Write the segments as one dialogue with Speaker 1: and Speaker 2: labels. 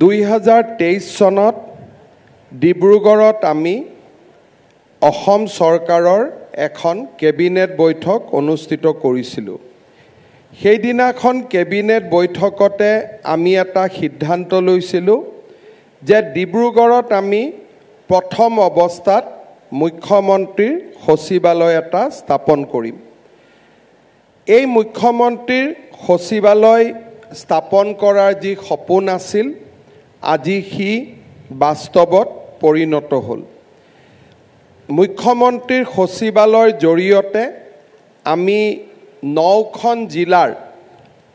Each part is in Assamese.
Speaker 1: 2023 চনত ডিব্ৰুগড়ত আমি অসম চৰকাৰৰ এখন কেবিনেট বৈঠক অনুষ্ঠিত কৰিছিলোঁ। সেইদিনাখন কেবিনেট বৈঠকতে আমি এটা সিদ্ধান্ত লৈছিলোঁ যে ডিব্ৰুগড়ত আমি প্ৰথম অৱস্থাত মুখ্যমন্ত্ৰীৰ সচিবালয় এটা স্থাপন কৰিম। এই মুখ্যমন্ত্ৰীৰ সচিবালয় স্থাপন কৰাৰ যি সপোন আছিল, আজি সি বাস্তৱত পৰিণত হ'ল। মুখ্যমন্ত্ৰীৰ সচিবালয়ৰ জৰিয়তে আমি 9খন জিলাৰ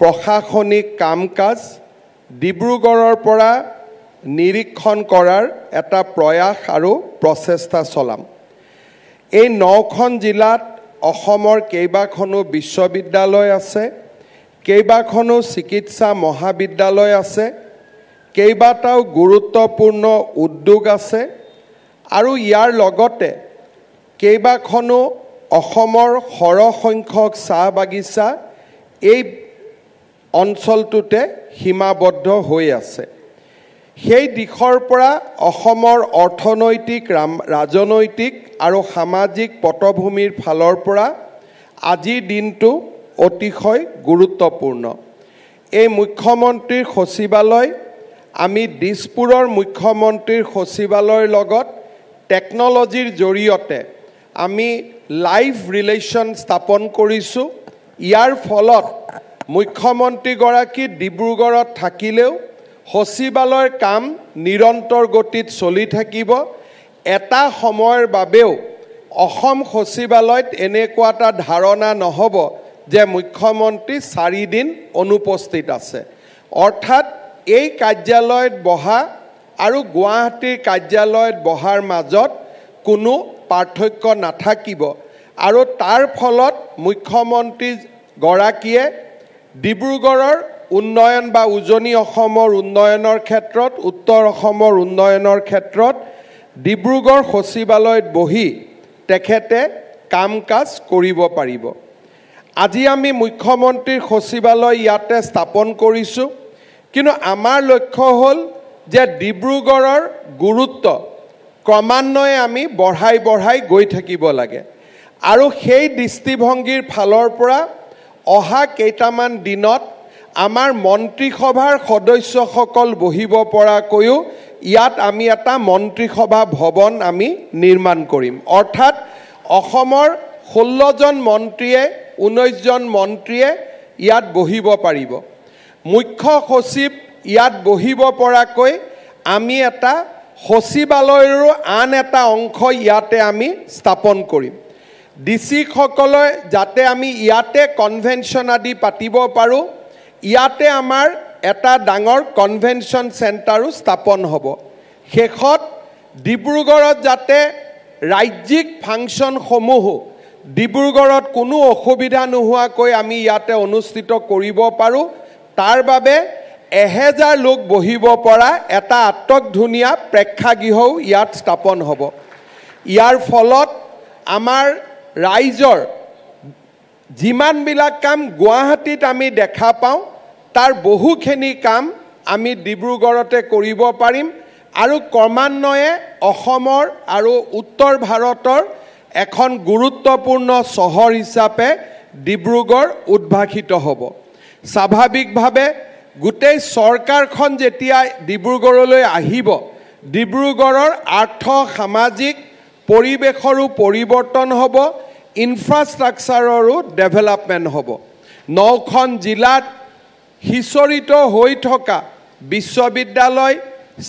Speaker 1: প্ৰশাসনিক কাম কাজ ডিব্ৰুগড়ৰ পৰা নিৰীক্ষণ কৰাৰ এটা প্ৰয়াস আৰু প্ৰচেষ্টা চলাম। এই 9খন জিলাত অসমৰ কেইবাখনো বিশ্ববিদ্যালয় আছে, কেইবাখনো চিকিৎসা মহাবিদ্যালয় আছে, কেইবাটাও গুৰুত্বপূৰ্ণ উদ্যোগ আছে আৰু ইয়াৰ লগতে কেইবাখনো অসমৰ সৰহসংখ্যক চাহ বাগিচা এই অঞ্চলটোতে সীমাবদ্ধ হৈ আছে। সেই দিশৰ পৰা অসমৰ অৰ্থনৈতিক, ৰাজনৈতিক আৰু সামাজিক পটভূমিৰ ফালৰ পৰা আজিৰ দিনটো অতিশয় গুৰুত্বপূৰ্ণ। এই মুখ্যমন্ত্ৰীৰ সচিবালয় আমি দিছপুৰৰ মুখ্যমন্ত্ৰীৰ সচিবালয়ৰ লগত টেকন'লজিৰ জৰিয়তে আমি লাইভ ৰিলেশ্যন স্থাপন কৰিছোঁ। ইয়াৰ ফলত মুখ্যমন্ত্ৰীগৰাকী ডিব্ৰুগড়ত থাকিলেও সচিবালয়ৰ কাম নিৰন্তৰ গতিত চলি থাকিব। এটা সময়ৰ বাবেও অসম সচিবালয়ত এনেকুৱা এটা ধাৰণা নহ'ব যে মুখ্যমন্ত্ৰী 4 দিন অনুপস্থিত আছে। অৰ্থাৎ এই কাৰ্যালয়ত বহা আৰু গুৱাহাটীৰ কাৰ্যালয়ত বহাৰ মাজত কোনো পাৰ্থক্য নাথাকিব আৰু তাৰ ফলত মুখ্যমন্ত্ৰীগৰাকীয়ে ডিব্ৰুগড়ৰ উন্নয়ন বা উজনি অসমৰ উন্নয়নৰ ক্ষেত্ৰত, উত্তৰ অসমৰ উন্নয়নৰ ক্ষেত্ৰত ডিব্ৰুগড় সচিবালয়ত বহি তেখেতে কাম কাজ কৰিব পাৰিব। আজি আমি মুখ্যমন্ত্ৰীৰ সচিবালয় ইয়াতে স্থাপন কৰিছোঁ, কিন্তু আমাৰ লক্ষ্য হ'ল যে ডিব্ৰুগড়ৰ গুৰুত্ব ক্ৰমান্বয়ে আমি বঢ়াই গৈ থাকিব লাগে আৰু সেই দৃষ্টিভংগীৰ ফালৰ পৰা অহা কেইটামান দিনত আমাৰ মন্ত্ৰীসভাৰ সদস্যসকল বহিব পৰাকৈও ইয়াত আমি এটা মন্ত্ৰীসভা ভৱন আমি নিৰ্মাণ কৰিম। অৰ্থাৎ অসমৰ 16জন মন্ত্ৰীয়ে, 19জন মন্ত্ৰীয়ে ইয়াত বহিব পাৰিব। মুখ্য সচিব ইয়াত বহিব পৰাকৈ আমি এটা সচিবালয়ৰো আন এটা অংশ ইয়াতে আমি স্থাপন কৰিম। ডিচিসকলে যাতে আমি ইয়াতে কনভেনশ্যন আদি পাতিব পাৰোঁ, ইয়াতে আমাৰ এটা ডাঙৰ কনভেনশ্যন চেণ্টাৰো স্থাপন হ'ব। শেষত ডিব্ৰুগড়ত যাতে ৰাজ্যিক ফাংচনসমূহো ডিব্ৰুগড়ত কোনো অসুবিধা নোহোৱাকৈ আমি ইয়াতে অনুষ্ঠিত কৰিব পাৰোঁ, তাৰ বাবে 1000 লোক বহিব পৰা এটা আটকধুনীয়া প্ৰেক্ষাগৃহও ইয়াত স্থাপন হ'ব। ইয়াৰ ফলত আমাৰ ৰাইজৰ যিমানবিলাক কাম গুৱাহাটীত আমি দেখা পাওঁ, তাৰ বহুখিনি কাম আমি ডিব্ৰুগড়তে কৰিব পাৰিম আৰু ক্ৰমান্বয়ে অসমৰ আৰু উত্তৰ ভাৰতৰ এখন গুৰুত্বপূৰ্ণ চহৰ হিচাপে ডিব্ৰুগড় উদ্ভাসিত হ'ব। স্বাভাৱিকভাৱে গোটেই চৰকাৰখন যেতিয়া ডিব্ৰুগড়লৈ আহিব, ডিব্ৰুগড়ৰ আৰ্থ সামাজিক পৰিৱেশৰো পৰিৱৰ্তন হ'ব, ইনফ্ৰাষ্ট্ৰাকচাৰৰো ডেভেলপমেণ্ট হ'ব। 9খন জিলাত সিঁচৰিত হৈ থকা বিশ্ববিদ্যালয়,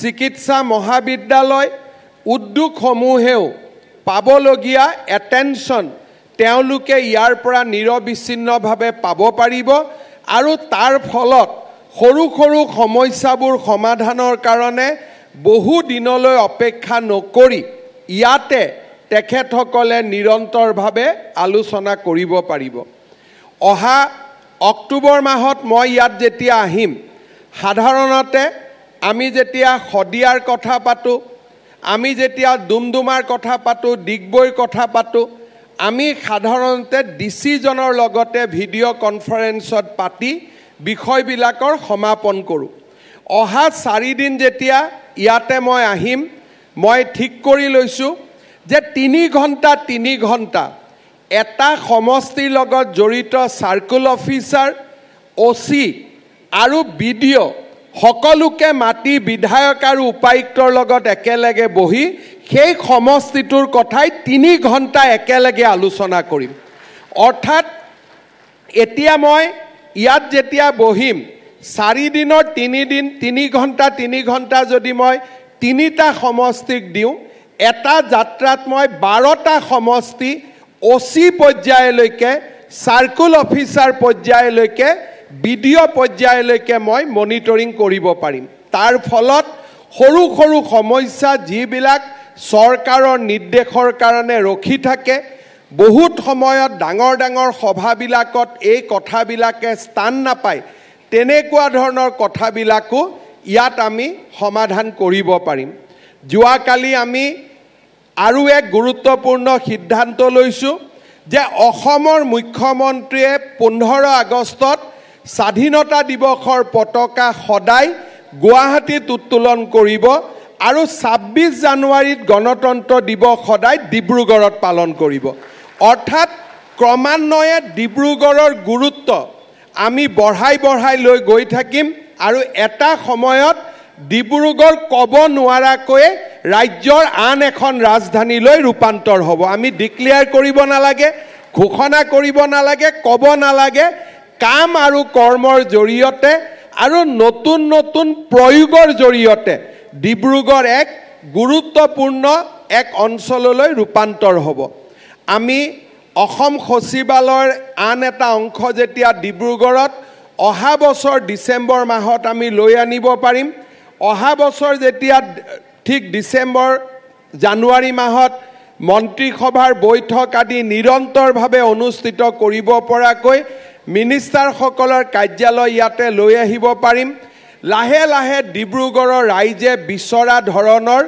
Speaker 1: চিকিৎসা মহাবিদ্যালয়, উদ্যোগসমূহেও পাবলগীয়া এটেনশ্যন তেওঁলোকে ইয়াৰ পৰা নিৰবিচ্ছিন্নভাৱে পাব পাৰিব আৰু তাৰ ফলত সৰু সৰু সমস্যাবোৰ সমাধানৰ কাৰণে বহু দিনলৈ অপেক্ষা নকৰি ইয়াতে তেখেতসকলে নিৰন্তৰভাৱে আলোচনা কৰিব পাৰিব। অহা অক্টোবৰ মাহত মই ইয়াত যেতিয়া আহিম, সাধাৰণতে আমি যেতিয়া শদিয়াৰ কথা পাতোঁ, আমি যেতিয়া ডুমডুমাৰ কথা পাতোঁ, ডিগবৈৰ কথা পাতোঁ, আমি সাধাৰণতে ডিচিজনৰ লগতে ভিডিঅ' কনফাৰেন্সত পাতি বিষয়বিলাকৰ সমাপন কৰোঁ। অহা 4 দিন যেতিয়া ইয়াতে মই আহিম মই ঠিক কৰি লৈছোঁ যে 3 ঘণ্টা এটা সমষ্টিৰ লগত জড়িত সাৰ্কুল অফিচাৰ ওসি আৰু বিডিও সকলোকে মাতি বিধায়ক আৰু উপায়ুক্তৰ লগত একেলগে বহি সেই সমষ্টিটোৰ কথাই 3 ঘণ্টা একেলগে আলোচনা কৰিম অৰ্থাৎ এতিয়া মই ইয়াত যেতিয়া বহিম 4 দিনৰ 3 দিন 3 ঘণ্টা যদি মই 3টা সমষ্টিক দিওঁ এটা যাত্ৰাত মই 12টা সমষ্টি ওসি পৰ্যায়লৈকে সাৰ্কুল অফিচাৰ পৰ্যায়লৈকে বিডিও পৰ্যায়লৈকে মই মনিটৰিং কৰিব পাৰিম তাৰ ফলত সৰু সৰু সমস্যা যিবিলাক চৰকাৰৰ নিৰ্দেশৰ কাৰণে ৰখি থাকে বহুত সময়ত ডাঙৰ সভাবিলাকত এই কথাবিলাকে স্থান নাপায় তেনেকুৱা ধৰণৰ কথাবিলাকো ইয়াত আমি সমাধান কৰিব পাৰিম যোৱাকালি আমি আৰু এক গুৰুত্বপূৰ্ণ সিদ্ধান্ত লৈছোঁ যে অসমৰ মুখ্যমন্ত্ৰীয়ে 15 আগষ্টত স্বাধীনতা দিৱসৰ পতাকা সদায় গুৱাহাটীত উত্তোলন কৰিব আৰু 26 জানুৱাৰীত গণতন্ত্ৰ দিৱস সদায় ডিব্ৰুগড়ত পালন কৰিব অৰ্থাৎ ক্ৰমান্বয়ে ডিব্ৰুগড়ৰ গুৰুত্ব আমি বঢ়াই লৈ গৈ থাকিম আৰু এটা সময়ত ডিব্ৰুগড় ক'ব নোৱাৰাকৈ ৰাজ্যৰ আন এখন ৰাজধানীলৈ ৰূপান্তৰ হ'ব আমি ডিক্লেয়াৰ কৰিব নালাগে ঘোষণা কৰিব নালাগে ক'ব নালাগে কাম আৰু কৰ্মৰ জৰিয়তে আৰু নতুন প্ৰয়োগৰ জৰিয়তে ডিব্ৰুগড় এক গুৰুত্বপূৰ্ণ এক অঞ্চললৈ ৰূপান্তৰ হ'ব আমি অসম সচিবালয়ৰ আন এটা অংশ যেতিয়া ডিব্ৰুগড়ত অহা বছৰ ডিসেম্বৰ মাহত আমি লৈ আনিব পাৰিম অহা বছৰ যেতিয়া ঠিক ডিসেম্বৰ জানুৱাৰী মাহত মন্ত্ৰীসভাৰ বৈঠক আদি নিৰন্তৰভাৱে অনুষ্ঠিত কৰিব পৰাকৈ মিনিষ্টাৰসকলৰ কাৰ্যালয় ইয়াতে লৈ আহিব পাৰিম লাহে ডিব্ৰুগড়ৰ ৰাইজে বিচৰা ধৰণৰ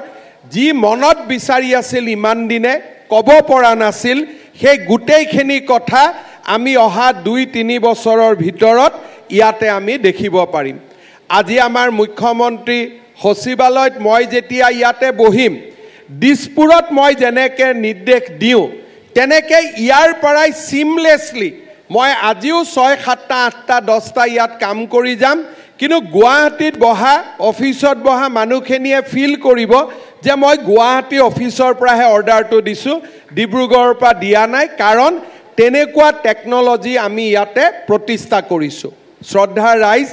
Speaker 1: যি মনত বিচাৰি আছিল ইমান দিনে ক'ব পৰা নাছিল সেই গোটেইখিনি কথা আমি অহা 2-3 বছৰৰ ভিতৰত ইয়াতে আমি দেখিব পাৰিম আজি আমাৰ মুখ্যমন্ত্ৰী সচিবালয়ত মই যেতিয়া ইয়াতে বহিম দিছপুৰত মই যেনেকৈ নিৰ্দেশ দিওঁ তেনেকৈ ইয়াৰ পৰাই সিমলেছলি মই আজিও 6, 7, 8, 10টা ইয়াত কাম কৰি যাম কিন্তু গুৱাহাটীত বহা অফিচত বহা মানুহখিনিয়ে ফিল কৰিব যে মই গুৱাহাটী অফিচৰ পৰাহে অৰ্ডাৰটো দিছোঁ ডিব্ৰুগড়ৰ পৰা দিয়া নাই কাৰণ তেনেকুৱা টেকনলজি আমি ইয়াতে প্ৰতিষ্ঠা কৰিছোঁ শ্ৰদ্ধাৰ ৰাইজ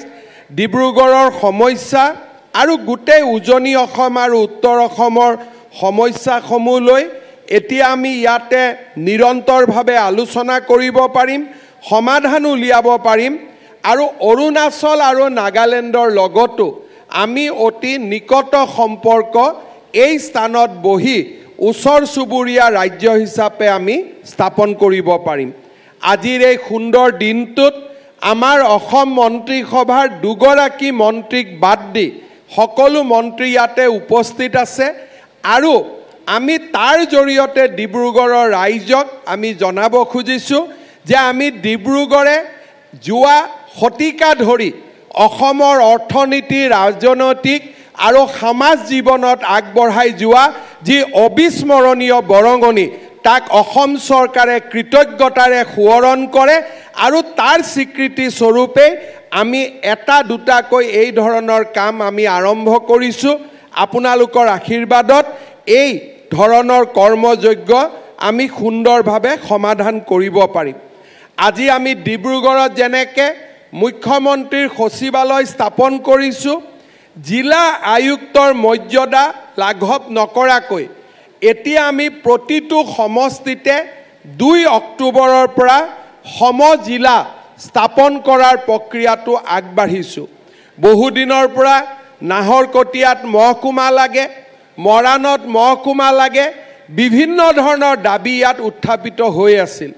Speaker 1: ডিব্ৰুগড়ৰ সমস্যা আৰু গোটেই উজনি অসম আৰু উত্তৰ অসমৰ সমস্যাসমূহ লৈ এতিয়া আমি ইয়াতে নিৰন্তৰভাৱে আলোচনা কৰিব পাৰিম সমাধান উলিয়াব পাৰিম আৰু অৰুণাচল আৰু নাগালেণ্ডৰ লগতো আমি অতি নিকট সম্পৰ্ক এই স্থানত বহি ওচৰ চুবুৰীয়া ৰাজ্য হিচাপে আমি স্থাপন কৰিব পাৰিম আজিৰ এই সুন্দৰ দিনটোত আমাৰ অসম মন্ত্ৰীসভাৰ 2গৰাকী মন্ত্ৰীক বাদ দি সকলো মন্ত্ৰী ইয়াতে উপস্থিত আছে আৰু আমি তাৰ জৰিয়তে ডিব্ৰুগড়ৰ ৰাইজক আমি জনাব খুজিছোঁ যে আমি ডিব্ৰুগড়ে যোৱা শতিকা ধৰি অসমৰ অৰ্থনীতি ৰাজনৈতিক আৰু সমাজ জীৱনত আগবঢ়াই যোৱা যি অবিস্মৰণীয় বৰঙণি তাক অসম চৰকাৰে কৃতজ্ঞতাৰে সোঁৱৰণ কৰে আৰু তাৰ স্বীকৃতি স্বৰূপে আমি এটা দুটাকৈ এই ধৰণৰ কাম আমি আৰম্ভ কৰিছোঁ আপোনালোকৰ আশীৰ্বাদত এই ধৰণৰ কৰ্মযজ্ঞ আমি সুন্দৰভাৱে সমাধান কৰিব পাৰিম আজি আমি ডিব্ৰুগড়ত যেনেকৈ মুখ্যমন্ত্ৰীৰ সচিবালয় স্থাপন কৰিছোঁ জিলা আয়ুক্তৰ মৰ্যাদা লাঘৱ নকৰাকৈ এতিয়া আমি প্ৰতিটো সমষ্টিতে 2 অক্টোবৰৰ পৰা সমজিলা স্থাপন কৰাৰ প্ৰক্ৰিয়াটো আগবাঢ়িছোঁ বহুদিনৰ পৰা নাহৰকটীয়াত মহকুমা লাগে মৰাণত মহকুমা লাগে বিভিন্ন ধৰণৰ দাবী ইয়াত উত্থাপিত হৈ আছিল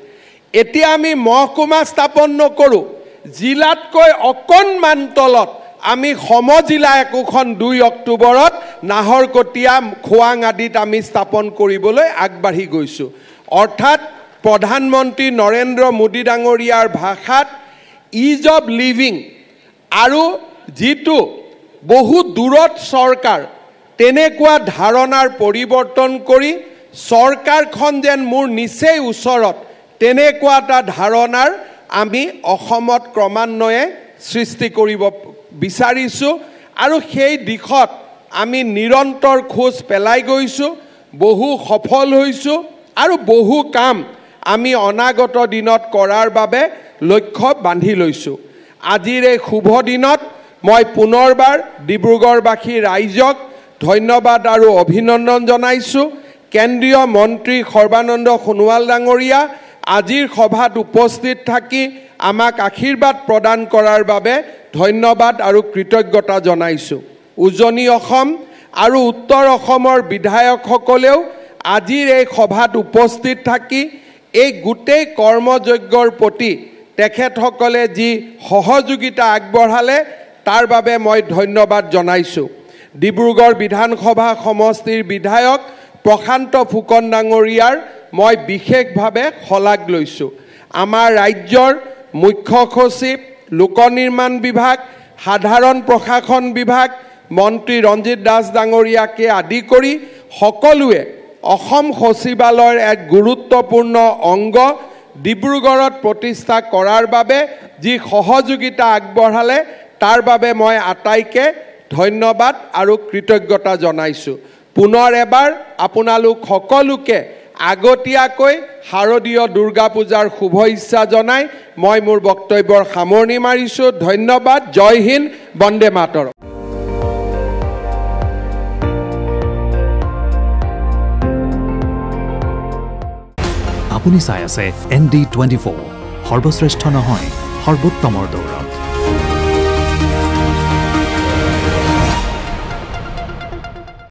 Speaker 1: এতিয়া আমি মহকুমা স্থাপন নকৰোঁ জিলাতকৈ অকণমান তলত আমি সমজিলা একোখন 2 অক্টোবৰত নাহৰকটীয়া খোৱাং আদিত আমি স্থাপন কৰিবলৈ আগবাঢ়ি গৈছোঁ অৰ্থাৎ প্ৰধানমন্ত্ৰী নৰেন্দ্ৰ মোদী ডাঙৰীয়াৰ ভাষাত ইজ অফ লিভিং আৰু যিটো বহু দূৰত চৰকাৰ তেনেকুৱা ধাৰণাৰ পৰিৱৰ্তন কৰি চৰকাৰখন যেন মোৰ নিচেই ওচৰত তেনেকুৱা এটা ধাৰণাৰ আমি অসমত ক্ৰমান্বয়ে সৃষ্টি কৰিব বিচাৰিছোঁ আৰু সেই দিশত আমি নিৰন্তৰ খোজ পেলাই গৈছোঁ বহু সফল হৈছোঁ আৰু বহু কাম আমি অনাগত দিনত কৰাৰ বাবে লক্ষ্য বান্ধি লৈছোঁ আজিৰ এই শুভ দিনত মই পুনৰবাৰ ডিব্ৰুগড়বাসী ৰাইজক ধন্যবাদ আৰু অভিনন্দন জনাইছোঁ কেন্দ্ৰীয় মন্ত্ৰী সৰ্বানন্দ সোণোৱাল ডাঙৰীয়া আজিৰ সভাত উপস্থিত থাকি আমাক আশীৰ্বাদ প্ৰদান কৰাৰ বাবে ধন্যবাদ আৰু কৃতজ্ঞতা জনাইছোঁ উজনি অসম আৰু উত্তৰ অসমৰ বিধায়কসকলেও আজিৰ এই সভাত উপস্থিত থাকি এই গোটেই কৰ্মযজ্ঞৰ প্ৰতি তেখেতসকলে যি সহযোগিতা আগবঢ়ালে তাৰ বাবে মই ধন্যবাদ জনাইছোঁ ডিব্ৰুগড় বিধানসভা সমষ্টিৰ বিধায়ক প্ৰশান্ত ফুকন ডাঙৰীয়াৰ মই বিশেষভাৱে শলাগ লৈছোঁ আমাৰ ৰাজ্যৰ মুখ্য সচিব লোক নিৰ্মাণ বিভাগ সাধাৰণ প্ৰশাসন বিভাগ মন্ত্ৰী ৰঞ্জিত দাস ডাঙৰীয়াকে আদি কৰি সকলোৱে অসম সচিবালয়ৰ এক গুৰুত্বপূৰ্ণ অংগ ডিব্ৰুগড়ত প্ৰতিষ্ঠা কৰাৰ বাবে যি সহযোগিতা আগবঢ়ালে তাৰ বাবে মই আটাইকে ধন্যবাদ আৰু কৃতজ্ঞতা জনাইছোঁ পুনৰ এবাৰ আপোনালোক সকলোকে আগতীয়াকৈ শাৰদীয় দুৰ্গা পূজাৰ শুভ ইচ্ছা জনাই মই মোৰ বক্তব্যৰ সামৰণি মাৰিছোঁ ধন্যবাদ জয় হিন্দ বন্দে মাতৰম
Speaker 2: আপুনি চাই আছে ND24 সৰ্বশ্ৰেষ্ঠ নহয় সৰ্বোত্তমৰ দৌৰ